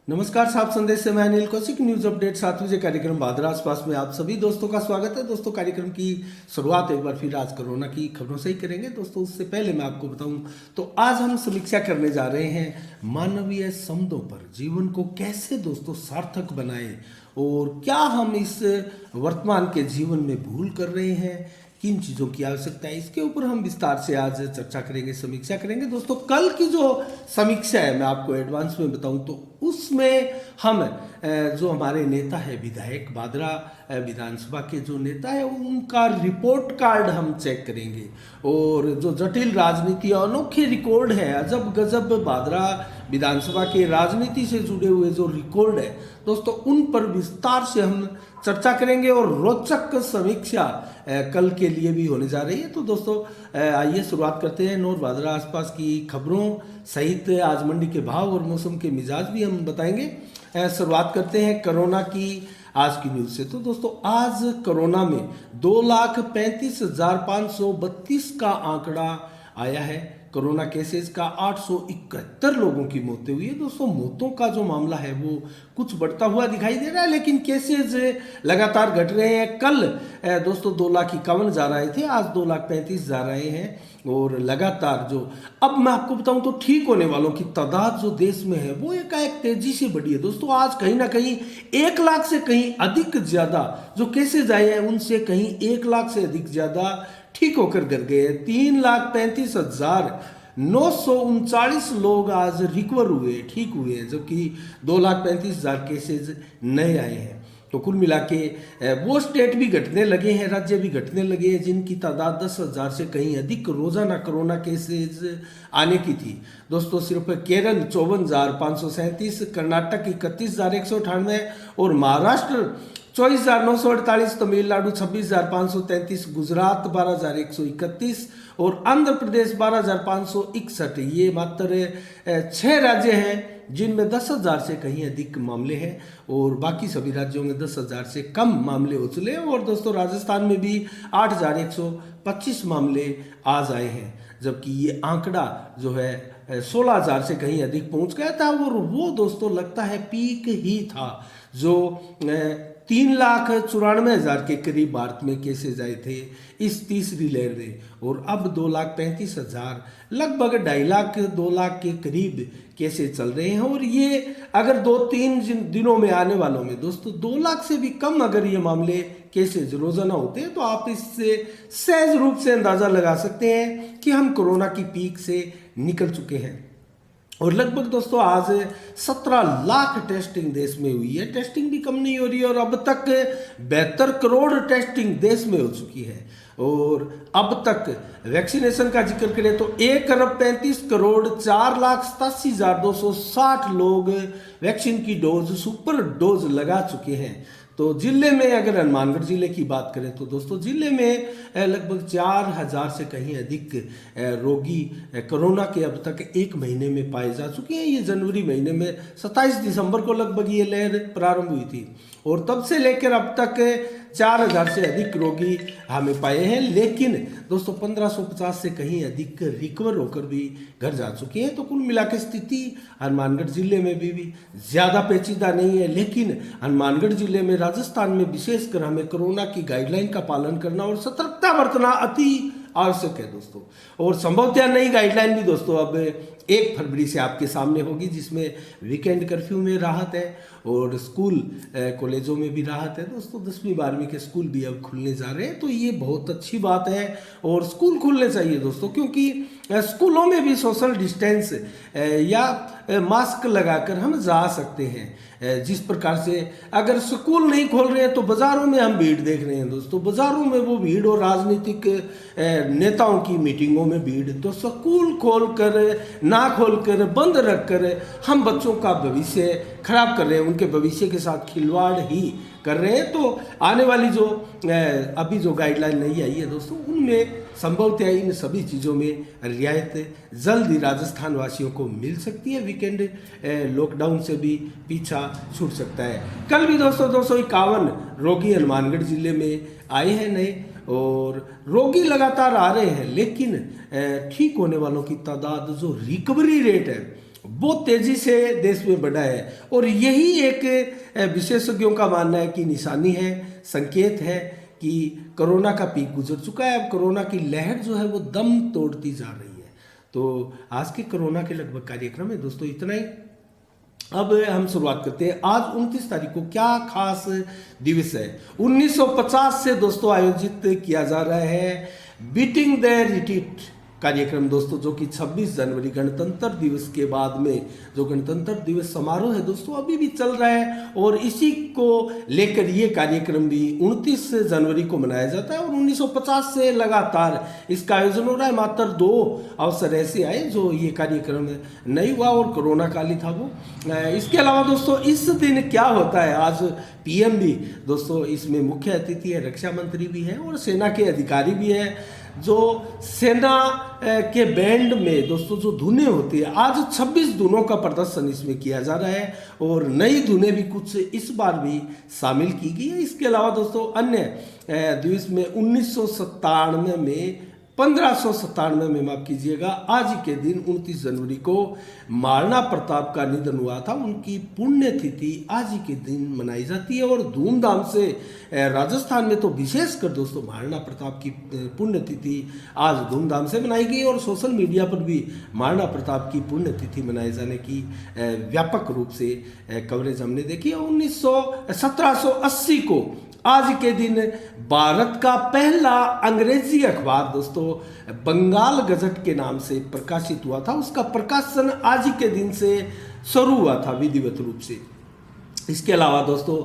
नमस्कार, साहब संदेश से मैं अनिल कौशिक। न्यूज अपडेट 7 बजे कार्यक्रम भादरा आसपास में आप सभी दोस्तों का स्वागत है। दोस्तों, कार्यक्रम की शुरुआत एक बार फिर आज कोरोना की खबरों से ही करेंगे। दोस्तों, उससे पहले मैं आपको बताऊं तो आज हम समीक्षा करने जा रहे हैं मानवीय संबंधों पर। जीवन को कैसे दोस्तों सार्थक बनाएं और क्या हम इस वर्तमान के जीवन में भूल कर रहे हैं, किन चीज़ों की आवश्यकता है, इसके ऊपर हम विस्तार से आज चर्चा करेंगे, समीक्षा करेंगे। दोस्तों, कल की जो समीक्षा है मैं आपको एडवांस में बताऊं तो उसमें हम जो हमारे नेता है, विधायक भादरा विधानसभा के जो नेता है, उनका रिपोर्ट कार्ड हम चेक करेंगे। और जो जटिल राजनीति अनोखे रिकॉर्ड है, अजब गजब भादरा विधानसभा के राजनीति से जुड़े हुए जो रिकॉर्ड है दोस्तों, उन पर विस्तार से हम चर्चा करेंगे और रोचक समीक्षा कल के लिए भी होने जा रही है। तो दोस्तों, आइए शुरुआत करते हैं नौर भादरा आसपास की खबरों सहित आज मंडी के भाव और मौसम के मिजाज भी हम बताएंगे। शुरुआत करते हैं कोरोना की आज की न्यूज से। तो दोस्तों, आज कोरोना में 2,35,532 का आंकड़ा आया है। कोरोना केसेस का 871 लोगों की मौतें हुई है। दोस्तों, मौतों का जो मामला है वो कुछ बढ़ता हुआ दिखाई दे रहा है, लेकिन केसेस लगातार घट रहे हैं। कल दोस्तों 2,51,000 जा रहे थे, आज 2,35,000 जा रहे हैं। और लगातार जो अब मैं आपको बताऊं तो ठीक होने वालों की तादाद जो देश में है वो एकाएक तेजी से बढ़ी है। दोस्तों, आज कहीं ना कहीं 1 लाख से कहीं अधिक ज्यादा जो केसेज आए हैं, उनसे कहीं 1 लाख से अधिक ज्यादा ठीक होकर घर गए हैं। 3,35,939 लोग आज रिकवर हुए, ठीक हुए हैं, जबकि 2,35,000 केसेज नए आए हैं। तो कुल मिला के वो स्टेट भी घटने लगे हैं, राज्य भी घटने लगे हैं जिनकी तादाद 10,000 से कहीं अधिक रोजाना कोरोना केसेज आने की थी। दोस्तों, सिर्फ केरल 54,537, कर्नाटक 31,198 और महाराष्ट्र 24,948, तमिलनाडु 26,533, गुजरात 12,131 और आंध्र प्रदेश 12,561। ये मात्र 6 राज्य हैं जिनमें 10,000 से कहीं अधिक मामले हैं और बाकी सभी राज्यों में 10,000 से कम मामले हो चले हैं। और दोस्तों, राजस्थान में भी 8,125 मामले आज आए हैं, जबकि ये आंकड़ा जो है 16,000 से कहीं अधिक पहुंच गया था। और वो दोस्तों लगता है पीक ही था, जो 3,94,000 के करीब भारत में केसेज आए थे इस तीसरी लहर में। और अब 2,35,000, लगभग 2.5 लाख 2 लाख के करीब केसेज चल रहे हैं। और ये अगर 2-3 दिनों में आने वालों में दोस्तों 2 लाख से भी कम अगर ये मामले केसेज रोजाना होते हैं तो आप इससे सहज रूप से अंदाजा लगा सकते हैं कि हम कोरोना की पीक से निकल चुके हैं। और लगभग दोस्तों आज 17 लाख टेस्टिंग देश में हुई है। टेस्टिंग भी कम नहीं हो रही है और अब तक 72 करोड़ टेस्टिंग देश में हो चुकी है। और अब तक वैक्सीनेशन का जिक्र करें तो 1,35,04,87,260 लोग वैक्सीन की डोज, सुपर डोज लगा चुके हैं। तो जिले में अगर हनुमानगढ़ जिले की बात करें तो दोस्तों जिले में लगभग 4,000 से कहीं अधिक रोगी कोरोना के अब तक 1 महीने में पाए जा चुके हैं। ये जनवरी महीने में 27 दिसंबर को लगभग ये लहर प्रारंभ हुई थी और तब से लेकर अब तक 4,000 से अधिक रोगी हमें पाए हैं। लेकिन दोस्तों 1,550 से कहीं अधिक रिकवर होकर भी घर जा चुके हैं। तो कुल मिला के स्थिति हनुमानगढ़ जिले में भी ज़्यादा पेचीदा नहीं है, लेकिन हनुमानगढ़ जिले में, राजस्थान में विशेषकर हमें कोरोना की गाइडलाइन का पालन करना और सतर्कता बरतना अति आवश्यक है दोस्तों। और संभवतः नई गाइडलाइन भी दोस्तों अब 1 फरवरी से आपके सामने होगी, जिसमें वीकेंड कर्फ्यू में राहत है और स्कूल कॉलेजों में भी राहत है। दोस्तों 10वीं 12वीं के स्कूल भी अब खुलने जा रहे हैं, तो ये बहुत अच्छी बात है और स्कूल खुलने चाहिए दोस्तों, क्योंकि स्कूलों में भी सोशल डिस्टेंस या मास्क लगाकर हम जा सकते हैं। जिस प्रकार से अगर स्कूल नहीं खोल रहे हैं तो बाजारों में हम भीड़ देख रहे हैं दोस्तों, बाजारों में वो भीड़ और राजनीतिक नेताओं की मीटिंगों में भीड़। तो स्कूल खोलकर ना खोलकर बंद रखकर हम बच्चों का भविष्य खराब कर रहे हैं, उनके भविष्य के साथ खिलवाड़ ही कर रहे हैं। तो आने वाली जो अभी जो गाइडलाइन नहीं आई है दोस्तों, उनमें संभवतः इन सभी चीज़ों में रियायत जल्द ही राजस्थान वासियों को मिल सकती है। वीकेंड लॉकडाउन से भी पीछा छूट सकता है। कल भी दोस्तों 251 रोगी हनुमानगढ़ जिले में आए हैं नए और रोगी लगातार आ रहे हैं, लेकिन ठीक होने वालों की तादाद, जो रिकवरी रेट है बहुत तेजी से देश में बढ़ा है और यही एक विशेषज्ञों का मानना है कि निशानी है, संकेत है कि कोरोना का पीक गुजर चुका है। अब कोरोना की लहर जो है वो दम तोड़ती जा रही है। तो आज के कोरोना के लगभग कार्यक्रम में दोस्तों इतना ही। अब हम शुरुआत करते हैं। आज 29 तारीख को क्या खास दिवस है। 1950 से दोस्तों आयोजित किया जा रहा है बीटिंग द रिट्रीट कार्यक्रम दोस्तों, जो कि 26 जनवरी गणतंत्र दिवस के बाद में जो गणतंत्र दिवस समारोह है दोस्तों अभी भी चल रहा है और इसी को लेकर ये कार्यक्रम भी 29 जनवरी को मनाया जाता है और 1950 से लगातार इसका आयोजन हो रहा है। मात्र 2 अवसर ऐसे आए जो ये कार्यक्रम नहीं हुआ और कोरोना काल ही था वो। इसके अलावा दोस्तों इस दिन क्या होता है, आज पीएम भी दोस्तों इसमें मुख्य अतिथि है, रक्षा मंत्री भी है और सेना के अधिकारी भी है। जो सेना के बैंड में दोस्तों जो धुनें होती है, आज 26 धुनों का प्रदर्शन इसमें किया जा रहा है और नई धुनें भी कुछ इस बार भी शामिल की गई है। इसके अलावा दोस्तों अन्य दिवस में 1997 में 1597 में माफ कीजिएगा, आज ही के दिन 29 जनवरी को महाराणा प्रताप का निधन हुआ था। उनकी पुण्यतिथि आज ही के दिन मनाई जाती है और धूमधाम से राजस्थान में तो विशेषकर दोस्तों महाराणा प्रताप की पुण्यतिथि आज धूमधाम से मनाई गई और सोशल मीडिया पर भी महाराणा प्रताप की पुण्यतिथि मनाए जाने की व्यापक रूप से कवरेज हमने देखी। 1780 को आज के दिन भारत का पहला अंग्रेजी अखबार दोस्तों बंगाल गजट के नाम से प्रकाशित हुआ था। उसका प्रकाशन आज ही के दिन से शुरू हुआ था विधिवत रूप से। इसके अलावा दोस्तों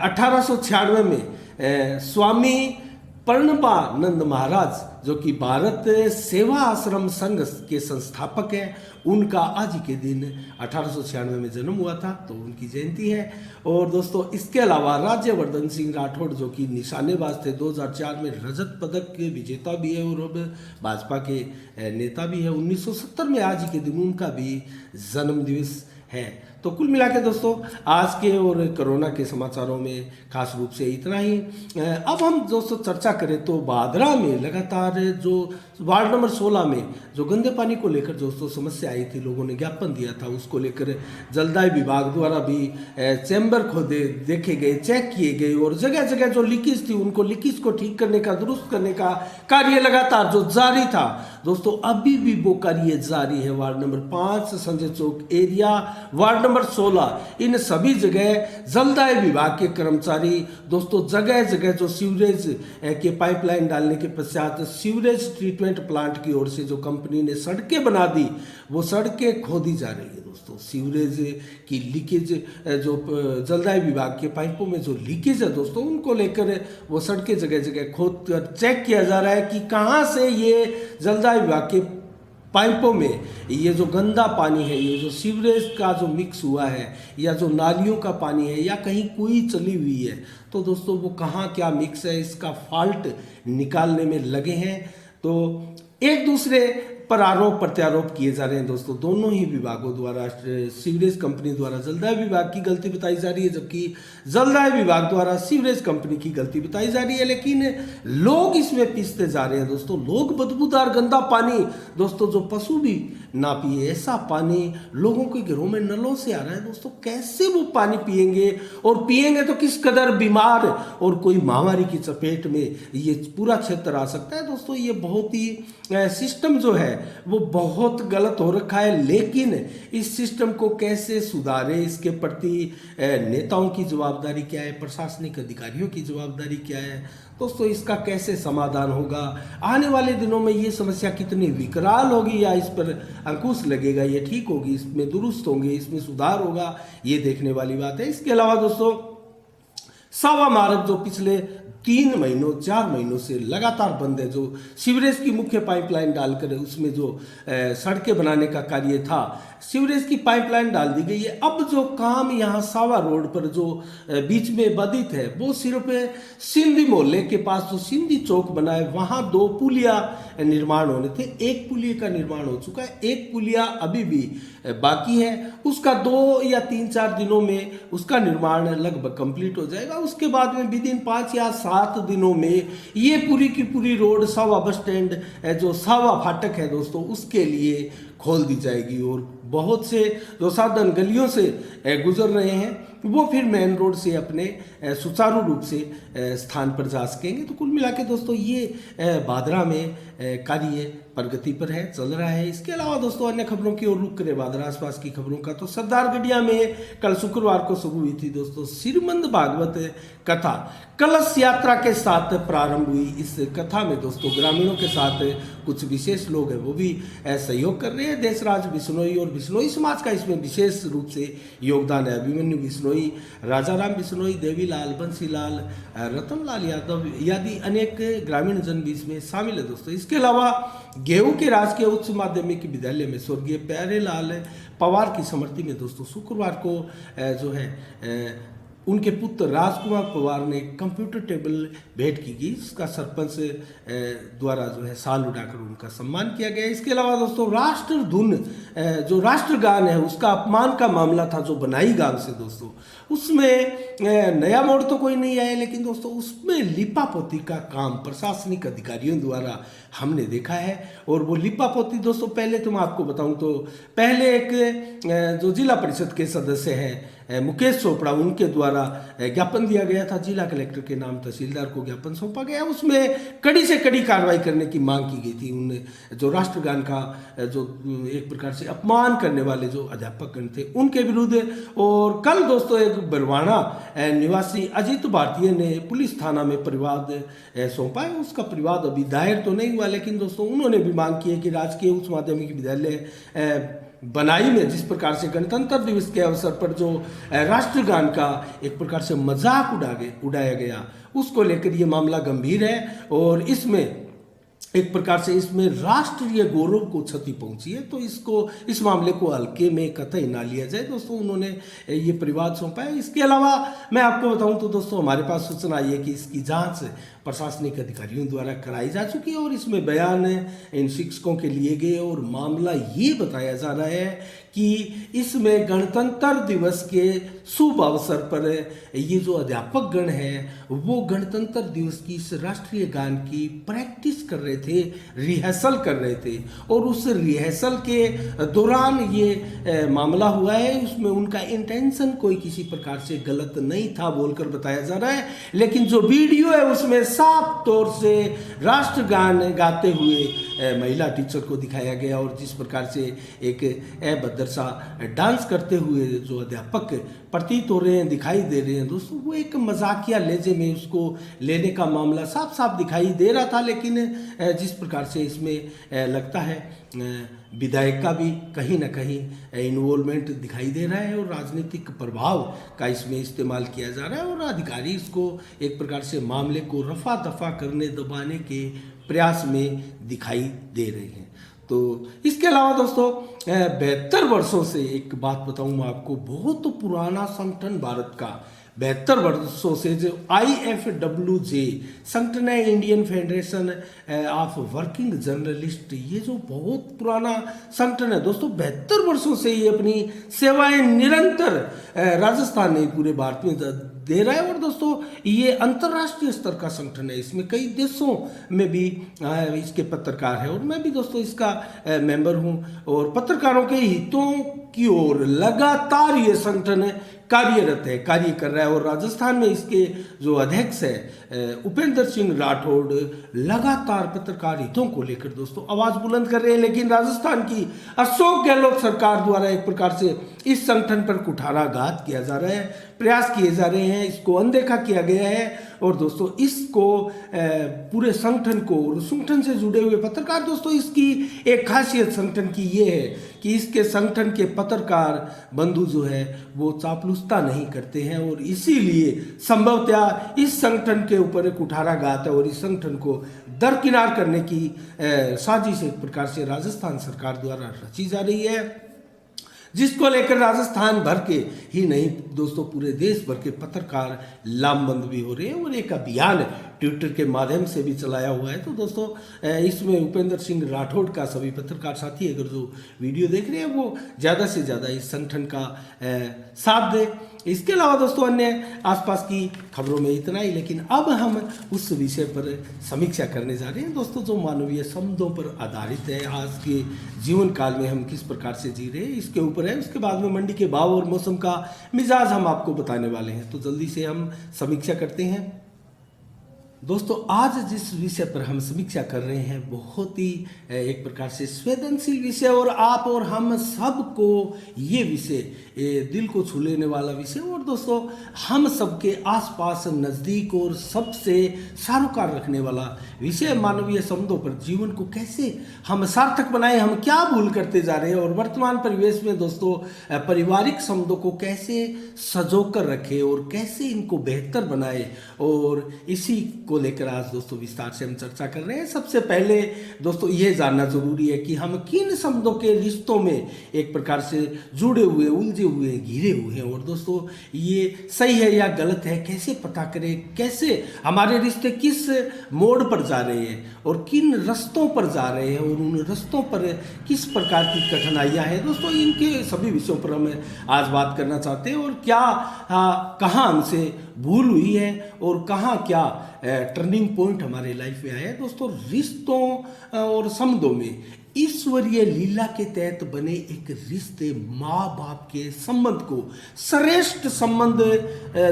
1896 में स्वामी प्रणबानंद महाराज जो कि भारत सेवा आश्रम संघ के संस्थापक हैं, उनका आज ही के दिन 1896 में जन्म हुआ था, तो उनकी जयंती है। और दोस्तों इसके अलावा राज्यवर्धन सिंह राठौड़ जो कि निशानेबाज थे, 2004 में रजत पदक के विजेता भी है और अब भाजपा के नेता भी है। 1970 में आज ही के दिन उनका भी जन्म दिवस है। तो कुल मिला के दोस्तों आज के और कोरोना के समाचारों में खास रूप से इतना ही। अब हम दोस्तों चर्चा करें तो भादरा में लगातार जो वार्ड नंबर 16 में जो गंदे पानी को लेकर दोस्तों समस्या आई थी, लोगों ने ज्ञापन दिया था, उसको लेकर जलदाय विभाग द्वारा भी चैम्बर खोदे देखे गए, चेक किए गए और जगह जगह जो लीकेज थी उनको लीकेज को ठीक करने का, दुरुस्त करने का कार्य लगातार जो जारी था दोस्तों, अभी भी वो कार्य जारी है। वार्ड नंबर 5 संजय चौक एरिया, वार्ड नंबर 16, इन सभी जगह जलदाय विभाग के कर्मचारी दोस्तों जगह जगह जो सीवरेज के पाइपलाइन डालने के पश्चात सीवरेज ट्रीटमेंट प्लांट की ओर से जो कंपनी ने सड़कें बना दी, वो सड़कें खोदी जा रही है दोस्तों। सीवरेज की लीकेज जो जलदाय विभाग के पाइपों में जो लीकेज है दोस्तों, उनको लेकर वो सड़कें जगह जगह खोद कर चेक किया जा रहा है कि कहाँ से ये जलदाय विभाग के पाइपों में ये जो गंदा पानी है, ये जो सीवरेज का जो मिक्स हुआ है या जो नालियों का पानी है या कहीं कुई चली हुई है, तो दोस्तों वो कहाँ क्या मिक्स है इसका फॉल्ट निकालने में लगे हैं। तो एक दूसरे पर आरोप प्रत्यारोप किए जा रहे हैं दोस्तों, दोनों ही विभागों द्वारा। सीवरेज कंपनी द्वारा जलदाय विभाग की गलती बताई जा रही है, जबकि जलदाय विभाग द्वारा सीवरेज कंपनी की गलती बताई जा रही है। लेकिन लोग इसमें पिसते जा रहे हैं दोस्तों। लोग बदबूदार गंदा पानी दोस्तों जो पशु भी ना पिए, ऐसा पानी लोगों के घरों में नलों से आ रहा है दोस्तों। कैसे वो पानी पिएंगे और पिएंगे तो किस कदर बीमार और कोई महामारी की चपेट में ये पूरा क्षेत्र आ सकता है दोस्तों। ये बहुत ही सिस्टम जो है वो बहुत गलत हो रखा है। लेकिन इस सिस्टम को कैसे सुधारे, इसके प्रति नेताओं की जवाबदारी क्या है, प्रशासनिक अधिकारियों की जवाबदारी क्या है दोस्तों, इसका कैसे समाधान होगा, आने वाले दिनों में ये समस्या कितनी विकराल होगी या इस पर अंकुश लगेगा, ये ठीक होगी, इसमें दुरुस्त होंगे, इसमें सुधार होगा, ये देखने वाली बात है। इसके अलावा दोस्तों सावा मार्ग जो पिछले 3 महीनों 4 महीनों से लगातार बंद है, जो सीवरेज की मुख्य पाइपलाइन डालकर उसमें जो सड़कें बनाने का कार्य था, सीवरेज की पाइपलाइन डाल दी गई है। अब जो काम यहाँ सावा रोड पर जो बीच में बाधित है, वो सिर्फ सिंधी मोहल्ले के पास जो सिंधी चौक बना है, वहाँ 2 पुलिया निर्माण होने थे। एक पुलिया का निर्माण हो चुका है, एक पुलिया अभी भी बाकी है। उसका 2 या 3-4 दिनों में उसका निर्माण लगभग कंप्लीट हो जाएगा। उसके बाद में विदिन 5 या 7 दिनों में ये पूरी की पूरी रोड सावा बस स्टैंड जो सावा फाटक है दोस्तों, उसके लिए खोल दी जाएगी और बहुत से जो साधन गलियों से गुजर रहे हैं वो फिर मेन रोड से अपने सुचारू रूप से स्थान पर जा सकेंगे। तो कुल मिला के दोस्तों ये भादरा में कार्य प्रगति पर है, चल रहा है। इसके अलावा दोस्तों अन्य खबरों की ओर रुख करें भादरा आसपास की खबरों का, तो सरदारगढ़िया में कल शुक्रवार को शुरू हुई थी दोस्तों श्रीमद् भागवत कथा कलश यात्रा के साथ प्रारंभ हुई। इस कथा में दोस्तों ग्रामीणों के साथ कुछ विशेष लोग हैं वो भी सहयोग कर रहे हैं। देशराज बिश्नोई और बिश्नोई समाज का इसमें विशेष रूप से योगदान है। अभिमन्यु बिश्नोई, राजाराम बिश्नोई, देवीलाल, बंसीलाल, रतनलाल यादव आदि अनेक ग्रामीण जन भी इसमें शामिल है दोस्तों। इसके अलावा गेहूं के राजकीय उच्च माध्यमिक विद्यालय में स्वर्गीय प्यारेलाल पवार की स्मृति में दोस्तों शुक्रवार को जो है उनके पुत्र राजकुमार पवार ने कंप्यूटर टेबल भेंट की गई। इसका सरपंच द्वारा जो है शाल उड़ाकर उनका सम्मान किया गया। इसके अलावा दोस्तों राष्ट्र धुन जो राष्ट्रगान है उसका अपमान का मामला था जो बनाई गांव से दोस्तों, उसमें नया मोड़ तो कोई नहीं आया, लेकिन दोस्तों उसमें लिपापोती का काम प्रशासनिक अधिकारियों द्वारा हमने देखा है। और वो लिपापोती दोस्तों पहले तो मैं आपको बताऊं तो पहले एक जो जिला परिषद के सदस्य हैं मुकेश चोपड़ा, उनके द्वारा ज्ञापन दिया गया था। जिला कलेक्टर के नाम तहसीलदार को ज्ञापन सौंपा गया, उसमें कड़ी से कड़ी कार्रवाई करने की मांग की गई थी। उन जो राष्ट्रगान का जो एक प्रकार से अपमान करने वाले जो अध्यापकगण थे उनके विरुद्ध। और कल दोस्तों एक बरवाना निवासी अजीत भारतीय ने पुलिस थाना में परिवाद सौंपा है। उसका परिवाद अभी दायर तो नहीं हुआ, लेकिन दोस्तों उन्होंने भी मांग की है कि राजकीय उच्च माध्यमिक विद्यालय बनाई में जिस प्रकार से गणतंत्र दिवस के अवसर पर जो राष्ट्रगान का एक प्रकार से मजाक उड़ाया गया उसको लेकर ये मामला गंभीर है और इसमें एक प्रकार से इसमें राष्ट्रीय गौरव को क्षति पहुंची है। तो इस मामले को हल्के में कतई ना लिया जाए दोस्तों, उन्होंने ये परिवाद सौंपा है। इसके अलावा मैं आपको बताऊं तो दोस्तों हमारे पास सूचना आई है कि इसकी जांच प्रशासनिक अधिकारियों द्वारा कराई जा चुकी है और इसमें बयान इन शिक्षकों के लिए गए और मामला ये बताया जा रहा है कि इसमें गणतंत्र दिवस के शुभ अवसर पर ये जो अध्यापक गण हैं वो गणतंत्र दिवस की इस राष्ट्रीय गान की प्रैक्टिस कर रहे थे, रिहर्सल कर रहे थे और उस रिहर्सल के दौरान ये मामला हुआ है। उसमें उनका इंटेंशन कोई किसी प्रकार से गलत नहीं था बोलकर बताया जा रहा है, लेकिन जो वीडियो है उसमें साफ तौर से राष्ट्रगान गाते हुए महिला टीचर को दिखाया गया और जिस प्रकार से एक अभद्र सा डांस करते हुए जो अध्यापक प्रतीत हो रहे हैं, दिखाई दे रहे हैं दोस्तों, वो एक मजाकिया लहजे में उसको लेने का मामला साफ साफ दिखाई दे रहा था। लेकिन जिस प्रकार से इसमें लगता है विधायक का भी कहीं ना कहीं इन्वॉल्वमेंट दिखाई दे रहा है और राजनीतिक प्रभाव का इसमें इस्तेमाल किया जा रहा है और अधिकारी इसको एक प्रकार से मामले को रफा दफा करने दबाने के प्रयास में दिखाई दे रहे हैं। तो इसके अलावा दोस्तों 72 वर्षों से एक बात बताऊं मैं आपको, बहुत पुराना संगठन भारत का 72 वर्षों से जो IFWJ संगठन है, Indian federation of working journalist, ये जो बहुत पुराना संगठन है दोस्तों, 72 वर्षों से ये अपनी सेवाएं निरंतर राजस्थान नहीं पूरे भारत में दे रहा है। और दोस्तों ये अंतर्राष्ट्रीय स्तर का संगठन है, इसमें कई देशों में भी इसके पत्रकार हैं और मैं भी दोस्तों इसका मेंबर हूं और पत्रकारों के हितों की ओर लगातार ये संगठन कार्यरत है, कार्य कर रहा है। और राजस्थान में इसके जो अध्यक्ष है उपेंद्र सिंह राठौड़ लगातार पत्रकार हितों को लेकर दोस्तों आवाज बुलंद कर रहे हैं, लेकिन राजस्थान की अशोक गहलोत सरकार द्वारा एक प्रकार से इस संगठन पर कुठाराघात किया जा रहा है, प्रयास किए जा रहे हैं, इसको अनदेखा किया गया है। और दोस्तों इसको पूरे संगठन को और संगठन से जुड़े हुए पत्रकार दोस्तों, इसकी एक खासियत संगठन की ये है कि इसके संगठन के पत्रकार बंधु जो है वो चापलूसता नहीं करते हैं और इसीलिए संभवतः इस संगठन के ऊपर एक कुठाराघात है और इस संगठन को दरकिनार करने की साजिश एक प्रकार से राजस्थान सरकार द्वारा रची जा रही है, जिसको लेकर राजस्थान भर के ही नहीं दोस्तों पूरे देश भर के पत्रकार लामबंद भी हो रहे हैं और एक अभियान ट्विटर के माध्यम से भी चलाया हुआ है। तो दोस्तों इसमें उपेंद्र सिंह राठौड़ का सभी पत्रकार साथी अगर जो वीडियो देख रहे हैं वो ज़्यादा से ज़्यादा इस संगठन का साथ दे। इसके अलावा दोस्तों अन्य आसपास की खबरों में इतना ही, लेकिन अब हम उस विषय पर समीक्षा करने जा रहे हैं दोस्तों जो मानवीय संबंधों पर आधारित है। आज के जीवन काल में हम किस प्रकार से जी रहे हैं इसके ऊपर है। उसके बाद में मंडी के भाव और मौसम का मिजाज हम आपको बताने वाले हैं। तो जल्दी से हम समीक्षा करते हैं। दोस्तों आज जिस विषय पर हम समीक्षा कर रहे हैं बहुत ही एक प्रकार से संवेदनशील विषय, और आप और हम सबको ये विषय दिल को छू लेने वाला विषय, और दोस्तों हम सबके आसपास नज़दीक और सबसे सारोकार रखने वाला विषय मानवीय संबंधों पर। जीवन को कैसे हम सार्थक बनाएं, हम क्या भूल करते जा रहे हैं, और वर्तमान परिवेश में दोस्तों पारिवारिक संबंधों को कैसे सजोकर रखें और कैसे इनको बेहतर बनाए, और इसी को लेकर आज दोस्तों विस्तार से हम चर्चा कर रहे हैं। सबसे पहले दोस्तों ये जानना जरूरी है कि हम किन संबंधों के रिश्तों में एक प्रकार से जुड़े हुए, उलझे हुए, घिरे हुए हैं, और दोस्तों ये सही है या गलत है कैसे पता करें, कैसे हमारे रिश्ते किस मोड़ पर जा रहे हैं और किन रास्तों पर जा रहे हैं, और उन रास्तों पर किस प्रकार की कठिनाइयां हैं। दोस्तों इनके सभी विषयों पर हम आज बात करना चाहते हैं, और क्या कहाँ हमसे भूल हुई है और कहाँ क्या टर्निंग पॉइंट हमारे लाइफ में आया है। दोस्तों रिश्तों और संबंधों में ईश्वरीय लीला के तहत बने एक रिश्ते, माँ बाप के संबंध को श्रेष्ठ संबंध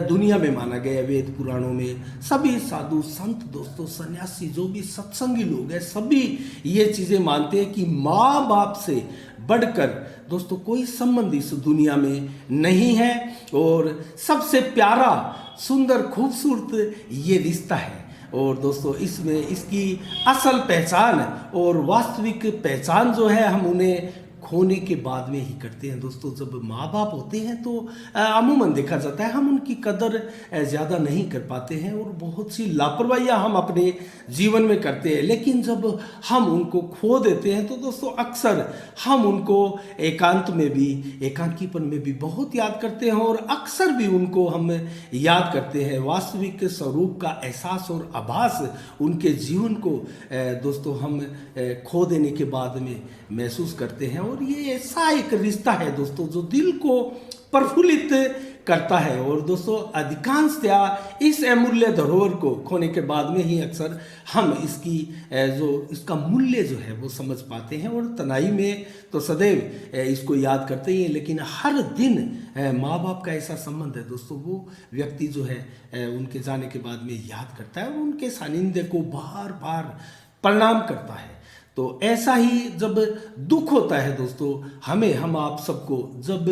दुनिया में माना गया। वेद पुराणों में सभी साधु संत दोस्तों सन्यासी जो भी सत्संगी लोग हैं सभी ये चीज़ें मानते हैं कि माँ बाप से बढ़कर दोस्तों कोई संबंध इस दुनिया में नहीं है, और सबसे प्यारा सुंदर खूबसूरत ये रिश्ता है। और दोस्तों इसमें इसकी असल पहचान और वास्तविक पहचान जो है हम उन्हें खोने के बाद में ही करते हैं। दोस्तों जब माँ बाप होते हैं तो अमूमन देखा जाता है हम उनकी कदर ज़्यादा नहीं कर पाते हैं, और बहुत सी लापरवाहियाँ हम अपने जीवन में करते हैं। लेकिन जब हम उनको खो देते हैं तो दोस्तों अक्सर हम उनको एकांत में भी, एकांकीपन में भी बहुत याद करते हैं, और अक्सर भी उनको हम याद करते हैं। वास्तविक स्वरूप का एहसास और आभास उनके जीवन को दोस्तों हम खो देने के बाद में महसूस करते हैं। और ये ऐसा एक रिश्ता है दोस्तों जो दिल को प्रफुल्लित करता है, और दोस्तों अधिकांशतया इस अमूल्य धरोहर को खोने के बाद में ही अक्सर हम इसकी जो इसका मूल्य जो है वो समझ पाते हैं, और तनाई में तो सदैव इसको याद करते ही हैं। लेकिन हर दिन माँ बाप का ऐसा संबंध है दोस्तों वो व्यक्ति जो है उनके जाने के बाद में याद करता है, और उनके सानिध्य को बार बार प्रणाम करता है। तो ऐसा ही जब दुख होता है दोस्तों हमें, हम आप सबको, जब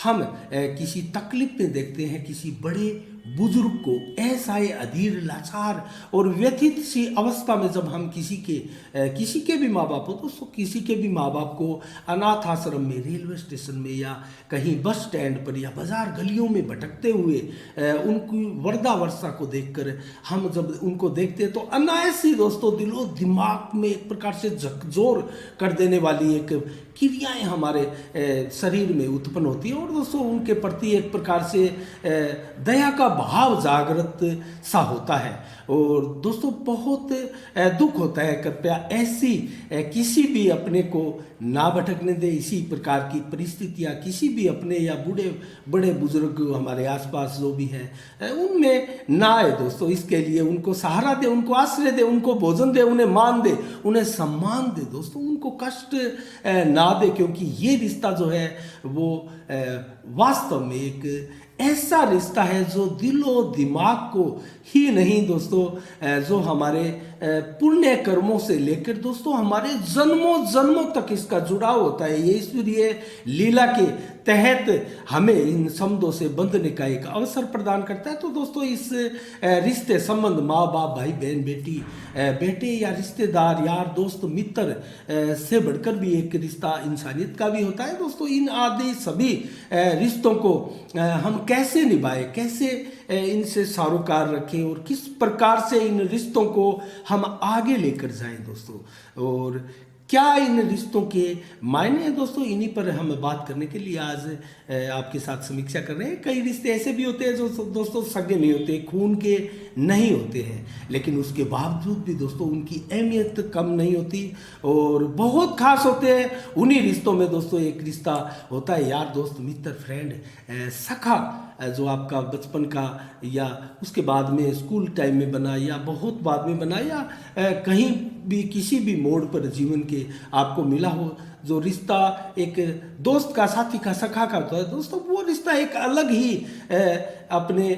हम किसी तकलीफ में देखते हैं किसी बड़े बुजुर्ग को, ऐसा ही अधीर, लाचार और व्यथित सी अवस्था में जब हम किसी के भी माँ बाप हो दोस्तों, किसी के भी माँ बाप को अनाथ आश्रम में, रेलवे स्टेशन में, या कहीं बस स्टैंड पर, या बाजार गलियों में भटकते हुए उनकी वृद्धावस्था को देखकर हम जब उनको देखते हैं तो अनायास ही दोस्तों दिलो दिमाग में एक प्रकार से झकझोर कर देने वाली एक क्रियाएं हमारे शरीर में उत्पन्न होती है, और दोस्तों उनके प्रति एक प्रकार से दया का भाव जागृत सा होता है। और दोस्तों बहुत दुख होता है। कृपया ऐसी किसी भी अपने को ना भटकने दे। इसी प्रकार की परिस्थितियाँ किसी भी अपने या बड़े बुजुर्ग हमारे आसपास जो भी हैं उनमें ना आए दोस्तों। इसके लिए उनको सहारा दे, उनको आश्रय दे, उनको भोजन दे, उन्हें मान दे, उन्हें सम्मान दे दोस्तों, उनको कष्ट ना दे, क्योंकि ये रिश्ता जो है वो वास्तव में एक ऐसा रिश्ता है जो दिलो दिमाग को ही नहीं दोस्तों, जो हमारे पुण्य कर्मों से लेकर दोस्तों हमारे जन्मों जन्मों तक इसका जुड़ाव होता है। ये ईश्वरीय लीला के तहत हमें इन संबंधों से बंधने का एक अवसर प्रदान करता है। तो दोस्तों इस रिश्ते, संबंध, माँ बाप, भाई बहन, बेटी, बेटे या रिश्तेदार, यार दोस्त, मित्र से बढ़कर भी एक रिश्ता इंसानियत का भी होता है दोस्तों। इन आदि सभी रिश्तों को हम कैसे निभाएं, कैसे इनसे सारोकार रखें, और किस प्रकार से इन रिश्तों को हम आगे लेकर जाएं दोस्तों, और क्या इन रिश्तों के मायने हैं दोस्तों, इन्हीं पर हम बात करने के लिए आज आपके साथ समीक्षा कर रहे हैं। कई रिश्ते ऐसे भी होते हैं जो दोस्तों सगे नहीं होते, खून के नहीं होते हैं, लेकिन उसके बावजूद भी दोस्तों उनकी अहमियत कम नहीं होती और बहुत खास होते हैं। उन्हीं रिश्तों में दोस्तों एक रिश्ता होता है यार दोस्त, मित्र, फ्रेंड, सखा, जो आपका बचपन का या उसके बाद में स्कूल टाइम में बना या बहुत बाद में बना या कहीं भी किसी भी मोड़ पर जीवन के आपको मिला हो, जो रिश्ता एक दोस्त का, साथी का, सखा का होता है दोस्तों, वो रिश्ता एक अलग ही अपने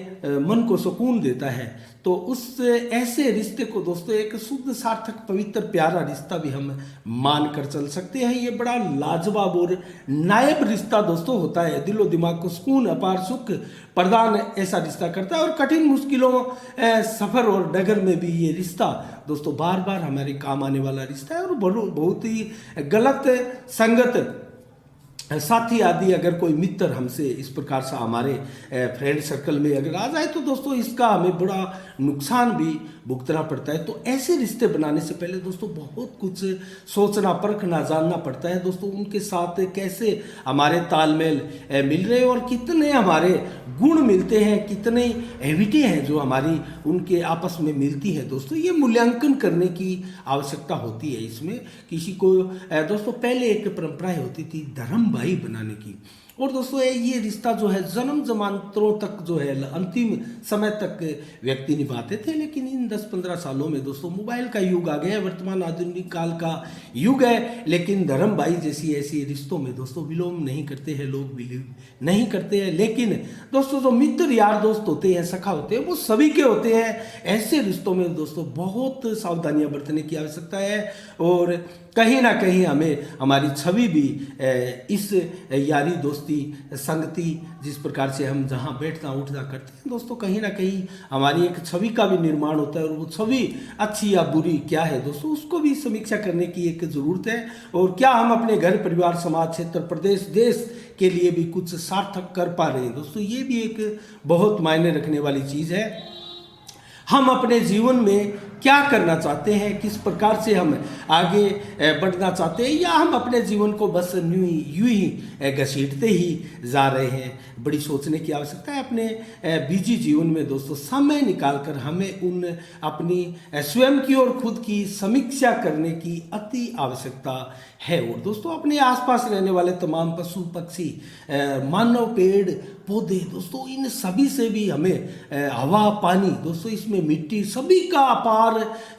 मन को सुकून देता है। तो उस ऐसे रिश्ते को दोस्तों एक शुद्ध, सार्थक, पवित्र, प्यारा रिश्ता भी हम मान कर चल सकते हैं। ये बड़ा लाजवाब और नायब रिश्ता दोस्तों होता है, दिलो दिमाग को सुकून, अपार सुख प्रदान ऐसा रिश्ता करता है। और कठिन मुश्किलों, सफ़र और डगर में भी ये रिश्ता दोस्तों बार बार हमारे काम आने वाला रिश्ता है। और बहुत ही गलत संगत, साथी आदि अगर कोई मित्र हमसे इस प्रकार से हमारे फ्रेंड सर्कल में अगर आ जाए तो दोस्तों इसका हमें बड़ा नुकसान भी भुगतना पड़ता है। तो ऐसे रिश्ते बनाने से पहले दोस्तों बहुत कुछ सोचना, परखना, जानना पड़ता है दोस्तों, उनके साथ कैसे हमारे तालमेल मिल रहे हैं और कितने हमारे गुण मिलते हैं, कितने एविटी हैं जो हमारी उनके आपस में मिलती है दोस्तों। ये मूल्यांकन करने की आवश्यकता होती है। इसमें किसी को दोस्तों पहले एक परंपराएं होती थी धर्म भाई बनाने की, और दोस्तों ये रिश्ता जो है जन्म जमानतों तक जो है अंतिम समय तक व्यक्ति निभाते थे। लेकिन इन 10-15 सालों में दोस्तों मोबाइल का युग आ गया है, वर्तमान आधुनिक काल का युग है, लेकिन धर्म भाई जैसी ऐसी रिश्तों में दोस्तों विलोम नहीं करते हैं लोग, बिलीव नहीं करते हैं। लेकिन दोस्तों जो मित्र यार दोस्त होते हैं, सखा होते हैं, वो सभी के होते हैं। ऐसे रिश्तों में दोस्तों बहुत सावधानियां बरतने की आवश्यकता है और कहीं ना कहीं हमें हमारी छवि भी इस यारी दोस्ती संगति जिस प्रकार से हम जहाँ बैठना उठना करते हैं दोस्तों, कहीं ना कहीं हमारी एक छवि का भी निर्माण होता है। और वो छवि अच्छी या बुरी क्या है दोस्तों, उसको भी समीक्षा करने की एक ज़रूरत है। और क्या हम अपने घर, परिवार, समाज, क्षेत्र, प्रदेश, देश के लिए भी कुछ सार्थक कर पा रहे हैं दोस्तों, ये भी एक बहुत मायने रखने वाली चीज़ है। हम अपने जीवन में क्या करना चाहते हैं, किस प्रकार से हम आगे बढ़ना चाहते हैं, या हम अपने जीवन को बस यूं ही घसीटते ही जा रहे हैं। बड़ी सोचने की आवश्यकता है। अपने बिजी जीवन में दोस्तों समय निकालकर हमें उन अपनी स्वयं की और खुद की समीक्षा करने की अति आवश्यकता है। और दोस्तों अपने आसपास रहने वाले तमाम पशु पक्षी, मानव, पेड़ पौधे दोस्तों, इन सभी से भी हमें हवा, पानी दोस्तों, इसमें मिट्टी, सभी का अपार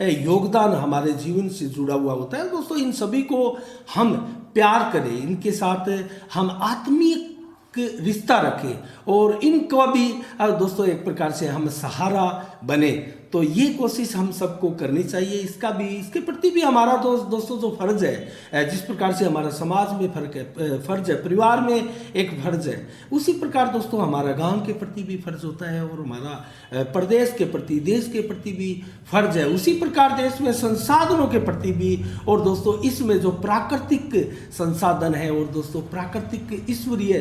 योगदान हमारे जीवन से जुड़ा हुआ होता है दोस्तों। इन सभी को हम प्यार करें, इनके साथ हम आत्मीय रिश्ता रखें और इनका भी दोस्तों एक प्रकार से हम सहारा बने। तो ये कोशिश हम सबको करनी चाहिए। इसका भी, इसके प्रति भी हमारा दोस्तों जो फर्ज है, जिस प्रकार से हमारा समाज में फर्ज है, परिवार में एक फर्ज है, उसी प्रकार दोस्तों हमारा गांव के प्रति भी फर्ज होता है और हमारा प्रदेश के प्रति, देश के प्रति भी फर्ज है। उसी प्रकार देश में संसाधनों के प्रति भी, और दोस्तों इसमें जो प्राकृतिक संसाधन है और दोस्तों प्राकृतिक ईश्वरीय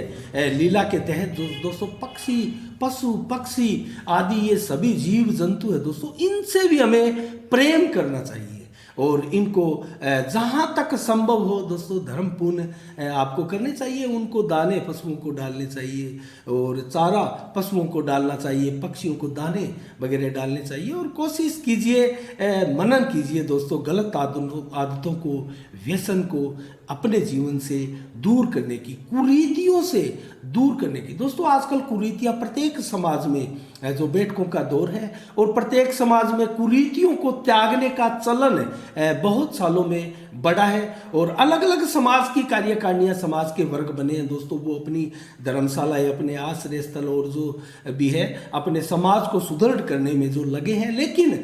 लीला के तहत दोस्तों पक्षी, पशु पक्षी आदि ये सभी जीव जंतु है दोस्तों, इनसे भी हमें प्रेम करना चाहिए और इनको जहाँ तक संभव हो दोस्तों धर्म पुण्य आपको करने चाहिए। उनको दाने पशुओं को डालने चाहिए और चारा पशुओं को डालना चाहिए, पक्षियों को दाने वगैरह डालने चाहिए। और कोशिश कीजिए, मनन कीजिए दोस्तों गलत आदतों को, व्यसन को अपने जीवन से दूर करने की, कुरीतियों से दूर करने की। दोस्तों आजकल कुरीतियाँ प्रत्येक समाज में जो बैठकों का दौर है और प्रत्येक समाज में कुरीतियों को त्यागने का चलन बहुत सालों में बढ़ा है और अलग अलग समाज की कार्यकारिणियाँ, समाज के वर्ग बने हैं दोस्तों। वो अपनी धर्मशालाएं, अपने आश्रय स्थल और जो भी है अपने समाज को सुदृढ़ करने में जो लगे हैं। लेकिन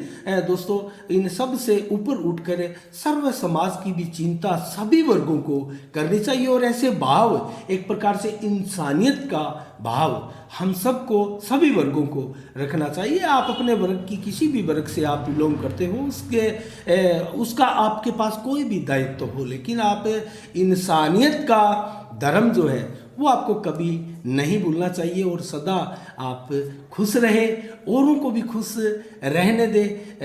दोस्तों इन सब से ऊपर उठकर सर्व समाज की भी चिंता सभी वर्गों को करनी चाहिए और ऐसे भाव, एक प्रकार से इंसानियत का भाव हम सबको, सभी वर्गों को रखना चाहिए। आप अपने वर्ग की किसी भी वर्ग से आप बिलोंग करते हो, उसका आपके पास कोई भी दायित्व हो, लेकिन आप इंसानियत का धर्म जो है वो आपको कभी नहीं भूलना चाहिए और सदा आप खुश रहे, औरों को भी खुश रहने दे,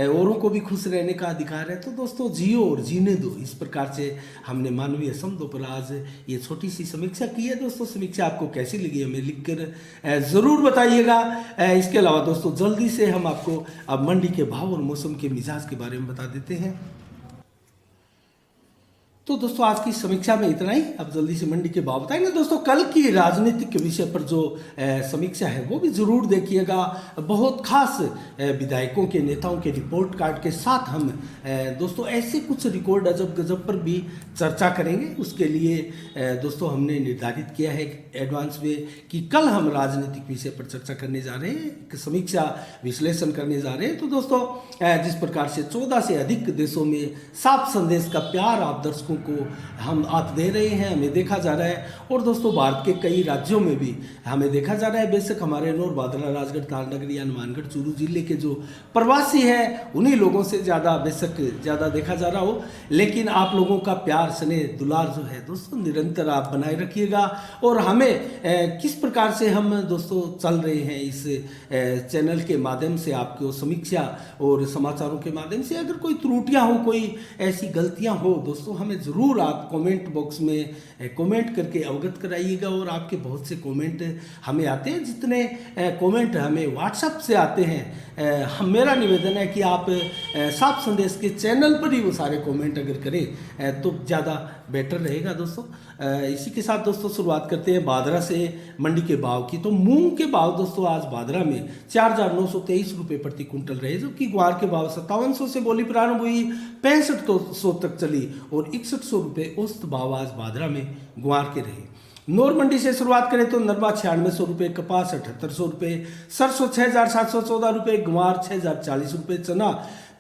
औरों को भी खुश रहने का अधिकार है। तो दोस्तों जियो और जीने दो, इस प्रकार से हमने मानवीय समझों पर आज ये छोटी सी समीक्षा की है। दोस्तों समीक्षा आपको कैसी लगी हमें लिखकर ज़रूर बताइएगा। इसके अलावा दोस्तों जल्दी से हम आपको अब मंडी के भाव और मौसम के मिजाज के बारे में बता देते हैं। तो दोस्तों आज की समीक्षा में इतना ही। अब जल्दी से मंडी के भाव बताएंगे। दोस्तों कल की राजनीतिक के विषय पर जो समीक्षा है वो भी जरूर देखिएगा। बहुत खास विधायकों के नेताओं के रिपोर्ट कार्ड के साथ हम दोस्तों ऐसे कुछ रिकॉर्ड अजब गजब पर भी चर्चा करेंगे। उसके लिए दोस्तों हमने निर्धारित किया है एडवांस में कि कल हम राजनीतिक विषय पर चर्चा करने जा रहे हैं, समीक्षा विश्लेषण करने जा रहे हैं। तो दोस्तों जिस प्रकार से 14 से अधिक देशों में साफ संदेश का प्यार आप दर्शकों को आप दे रहे हैं, हमें देखा जा रहा है। और दोस्तों भारत के कई राज्यों में भी हमें देखा जा रहा है। बेशक हमारे नौर बादला, राजगढ़, तालनगर या हनुमानगढ़, चूरू जिले के जो प्रवासी हैं उन्हीं लोगों से बेशक ज़्यादा देखा जा रहा हो, लेकिन आप लोगों का प्यार स्नेह दुलार जो है दोस्तों निरंतर आप बनाए रखिएगा। और हमें किस प्रकार से हम दोस्तों चल रहे हैं इस चैनल के माध्यम से, आपको समीक्षा और समाचारों के माध्यम से अगर कोई त्रुटियां हो, कोई ऐसी गलतियां हो दोस्तों, हमें ज़रूर आप कमेंट बॉक्स में कमेंट करके अवगत कराइएगा। और आपके बहुत से कमेंट हमें आते हैं, जितने कमेंट हमें व्हाट्सएप से आते हैं, मेरा निवेदन है कि आप साफ संदेश के चैनल पर ही वो सारे कमेंट अगर करें तो ज़्यादा बेटर रहेगा दोस्तों। इसी के साथ दोस्तों शुरुआत करते हैं बादरा से मंडी के भाव की। तो मूंग के भाव दोस्तों आज बादरा में 4,923 रुपये प्रति कुंटल रहे, जबकि ग्वार के भाव 5700 से बोली प्रारंभ हुई, 6500 तक चली और 6100 रुपये औसत भाव आज बादरा में ग्वार के रहे। नौर मंडी से शुरुआत करें तो नरमा 9600 रुपये, कपास 7800 रुपये, सरसों 6714 रुपये, ग्वार 6040 रुपये, चना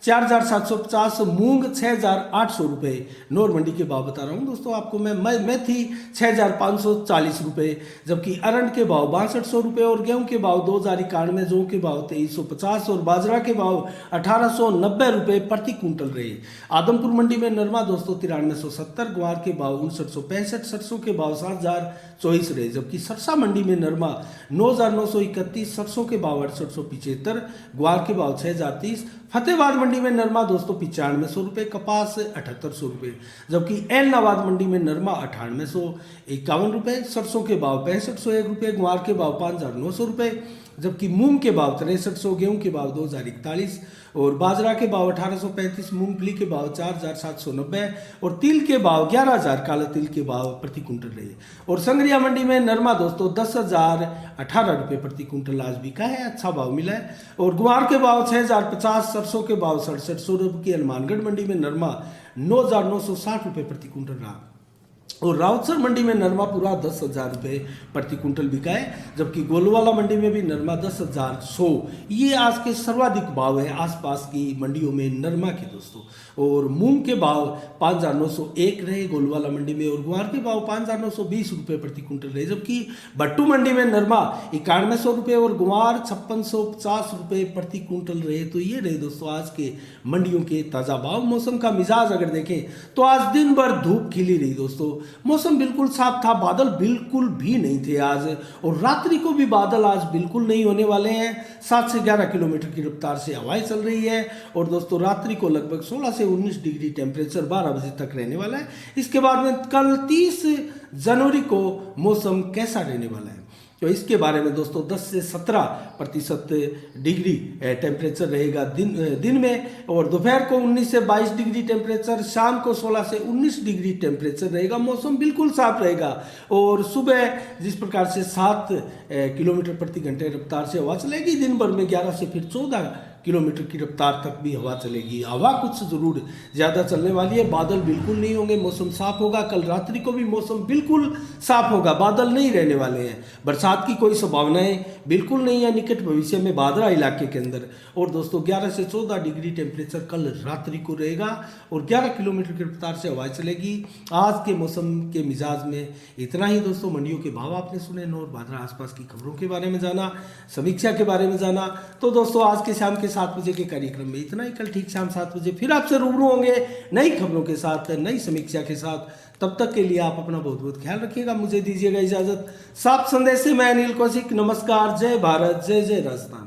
4750, मूंग 6800 रुपये। नौर मंडी के भाव बता रहा हूँ दोस्तों आपको मैं मेथी 6540 रुपये, जबकि अरंड के भाव 6200 रुपये और गेहूं के भाव 2091, जौ के भाव 2350 और बाजरा के भाव 1890 रुपये प्रति कुंटल रहे। आदमपुर मंडी में नरमा दोस्तों 9370, ग्वार के भाव 5965, सरसों के भाव 7024 रहे, जबकि सरसा मंडी में नरमा 9931, सरसों के भाव 6875, ग्वार के भाव 6030, फतेहाबाद मंडी में नरमा दोस्तों 9500 रुपये, कपास 7800 रुपये, जबकि एलनाबाद मंडी में नरमा 9851 रुपये, सरसों के भाव 6501 रुपये, ग्वार के भाव 5900 रुपये, जबकि मूंग के भाव 6300, गेहूं के भाव 2041 और बाजरा के भाव 1835, मूंगफली के भाव 4790 और तिल के भाव 11000 काला तिल के भाव प्रति कुंटल रहे। और संग्रिया मंडी में नरमा दोस्तों 10,018 रुपये प्रति कुंटल आज बिका है, अच्छा भाव मिला है। और ग्वार के भाव 6050, सरसों के भाव 6700 रुपये। हनुमानगढ़ मंडी में नरमा 9,960 रुपये प्रति कुंटल रहा। और राउतसर मंडी में नरमा पूरा 10,000 रुपये प्रति कुंटल बिका है, जबकि गोलवाला मंडी में भी नरमा 10,100। ये आज के सर्वाधिक भाव है आसपास की मंडियों में नरमा के दोस्तों। और मूंग के भाव 5,901 रहे गोलवाला मंडी में, और ग्वार के भाव 5,920 रुपये प्रति कुंटल रहे, जबकि भट्टू मंडी में नरमा 9100 रुपये और ग्वार 5650 रुपये प्रति कुंटल रहे। तो ये रहे दोस्तों आज के मंडियों के ताज़ा भाव। मौसम का मिजाज अगर देखें तो आज दिन भर धूप खिली रही दोस्तों, मौसम बिल्कुल साफ था, बादल बिल्कुल भी नहीं थे आज, और रात्रि को भी बादल आज बिल्कुल नहीं होने वाले हैं। 7 से 11 किलोमीटर की रफ्तार से हवाएं चल रही है, और दोस्तों रात्रि को लगभग 16 से 19 डिग्री टेम्परेचर 12 बजे तक रहने वाला है। इसके बाद में कल 30 जनवरी को मौसम कैसा रहने वाला है तो इसके बारे में दोस्तों 10 से 17% डिग्री टेम्परेचर रहेगा दिन में, और दोपहर को 19 से 22 डिग्री टेम्परेचर, शाम को 16 से 19 डिग्री टेम्परेचर रहेगा। मौसम बिल्कुल साफ रहेगा, और सुबह जिस प्रकार से 7 किलोमीटर प्रति घंटे रफ्तार से हवा चलेगी, दिन भर में 11 से फिर 14 किलोमीटर की रफ्तार तक भी हवा चलेगी। हवा कुछ ज़रूर ज़्यादा चलने वाली है, बादल बिल्कुल नहीं होंगे, मौसम साफ होगा। कल रात्रि को भी मौसम बिल्कुल साफ होगा, बादल नहीं रहने वाले हैं, बरसात की कोई संभावनाएं बिल्कुल नहीं है निकट भविष्य में बादरा इलाके के अंदर। और दोस्तों 11 से 14 डिग्री टेम्परेचर कल रात्रि को रहेगा, और 11 किलोमीटर की रफ्तार से हवाएं चलेगी। आज के मौसम के मिजाज में इतना ही दोस्तों। मंडियों के भाव आपने सुने, नौर बादरा आसपास की खबरों के बारे में जाना, समीक्षा के बारे में जाना। तो दोस्तों आज के शाम के 7 बजे के कार्यक्रम में इतना ही। कल ठीक शाम 7 बजे फिर आपसे रूबरू होंगे नई खबरों के साथ, नई समीक्षा के साथ। तब तक के लिए आप अपना बहुत बहुत ख्याल रखिएगा। मुझे दीजिएगा इजाजत। साफ संदेश से मैं अनिल कौशिक। नमस्कार। जय भारत, जय जय राजस्थान।